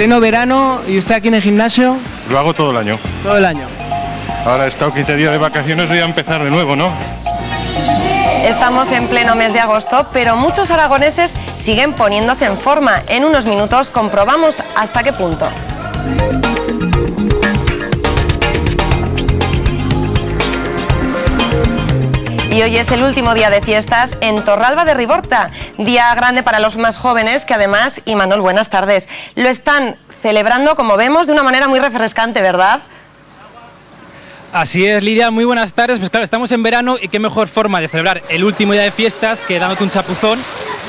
pleno verano, ¿y usted aquí en el gimnasio? Lo hago todo el año. Todo el año. Ahora he estado 15 días de vacaciones, voy a empezar de nuevo, ¿no? Estamos en pleno mes de agosto, pero muchos aragoneses siguen poniéndose en forma. En unos minutos comprobamos hasta qué punto. Y hoy es el último día de fiestas en Torralba de Riborta, día grande para los más jóvenes que además, Imanol, buenas tardes, lo están celebrando, como vemos, de una manera muy refrescante, ¿verdad? Así es, Lidia, muy buenas tardes. Pues claro, estamos en verano y qué mejor forma de celebrar el último día de fiestas que dándote un chapuzón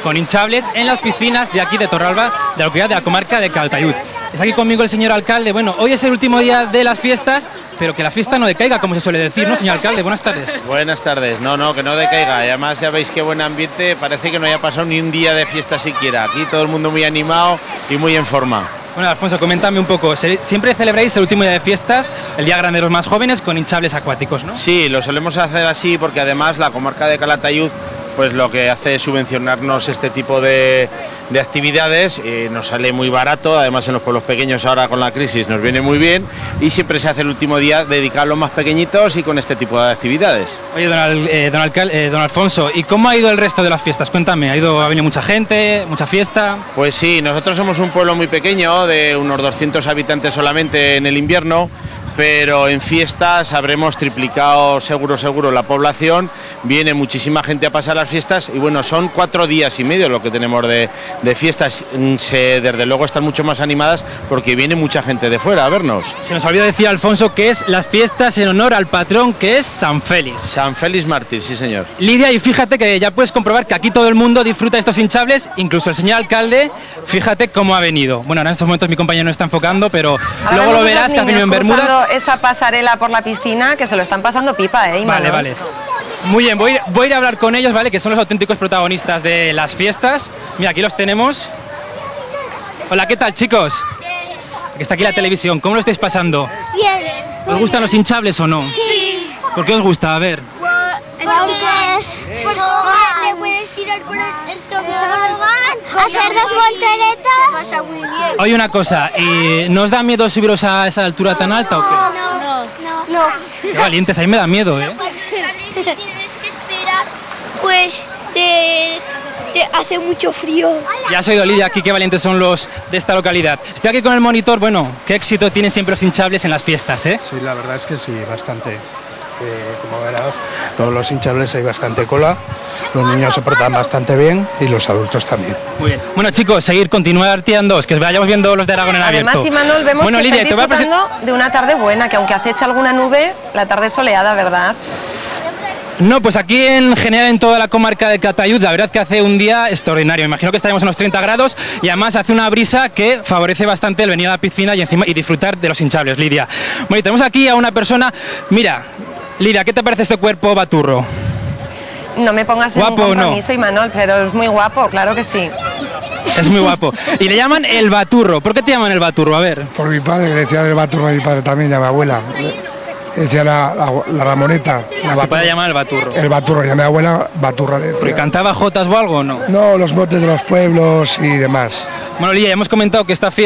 con hinchables en las piscinas de aquí de Torralba, de la localidad de la comarca de Calatayud. Está aquí conmigo el señor alcalde. Bueno, hoy es el último día de las fiestas, pero que la fiesta no decaiga, como se suele decir, ¿no, señor alcalde? Buenas tardes. Buenas tardes. No, que no decaiga. Y además ya veis qué buen ambiente. Parece que no haya pasado ni un día de fiesta siquiera. Aquí todo el mundo muy animado y muy en forma. Bueno, Alfonso, coméntame un poco. Siempre celebráis el último día de fiestas, el día grande de los más jóvenes, con hinchables acuáticos, ¿no? Sí, lo solemos hacer así porque además la comarca de Calatayud pues lo que hace es subvencionarnos este tipo de actividades, nos sale muy barato, además en los pueblos pequeños ahora con la crisis nos viene muy bien y siempre se hace el último día dedicado a los más pequeñitos y con este tipo de actividades. Oye, don Alfonso, ¿y cómo ha ido el resto de las fiestas? Cuéntame, ¿ha venido mucha gente, mucha fiesta? Pues sí, nosotros somos un pueblo muy pequeño, de unos 200 habitantes solamente en el invierno, pero en fiestas habremos triplicado seguro la población, viene muchísima gente a pasar las fiestas y bueno, son 4 días y medio lo que tenemos de fiestas, desde luego están mucho más animadas porque viene mucha gente de fuera a vernos. Se nos olvidó decir, Alfonso, que es las fiestas en honor al patrón que es San Félix. San Félix Mártir, sí señor. Lidia, y fíjate que ya puedes comprobar que aquí todo el mundo disfruta de estos hinchables, incluso el señor alcalde, fíjate cómo ha venido. Bueno, ahora en estos momentos mi compañero no está enfocando, pero ahora luego lo verás que ha venido en bermudas. Esa pasarela por la piscina que se lo están pasando pipa, Imanol. Vale. Muy bien, voy a ir a hablar con ellos, ¿vale? Que son los auténticos protagonistas de las fiestas. Mira, aquí los tenemos. Hola, ¿qué tal, chicos? Aquí está aquí la televisión. ¿Cómo lo estáis pasando? Bien. ¿Os gustan los hinchables o no? Sí. ¿Por qué os gusta? A ver. Porque te puedes tirar por el tobogán, hacer 2 volteretas. Pasa muy bien. Oye, una cosa, ¿y no os da miedo subiros a esa altura tan alta o qué? No. Qué valientes, a mí me da miedo, ¿eh? Tienes que esperar, pues te hace mucho frío. Ya has oído, Lidia, aquí qué valientes son los de esta localidad. Estoy aquí con el monitor, bueno, qué éxito tienen siempre los hinchables en las fiestas, ¿eh? Sí, la verdad es que sí, bastante. Como verás, todos los hinchables hay bastante cola, los niños se portan bastante bien y los adultos también. Muy bien. Bueno, chicos, continuar tirando, que vayamos viendo los de Aragón en abierto. Además, Imanol, vemos que estáis disfrutando de una tarde buena, que aunque acecha alguna nube, la tarde es soleada, ¿verdad? No, pues aquí en general en toda la comarca de Calatayud, la verdad que hace un día extraordinario. Imagino que estaremos en los 30 grados y además hace una brisa que favorece bastante el venir a la piscina y disfrutar de los hinchables, Lidia. Bueno, y tenemos aquí a una persona, mira, Lidia, ¿qué te parece este cuerpo baturro? No me pongas en un compromiso, Imanol, pero es muy guapo, claro que sí. Es muy guapo. Y le llaman el baturro. ¿Por qué te llaman el baturro? A ver. Por mi padre, que le decían el baturro a mi padre también y a mi abuela. Le decía la Ramoneta. ¿Tu padre llama el baturro? El baturro, y a mi abuela baturra le decía. ¿Y cantaba jotas o algo o no? No, los motes de los pueblos y demás. Bueno, Lidia, hemos comentado que esta fiesta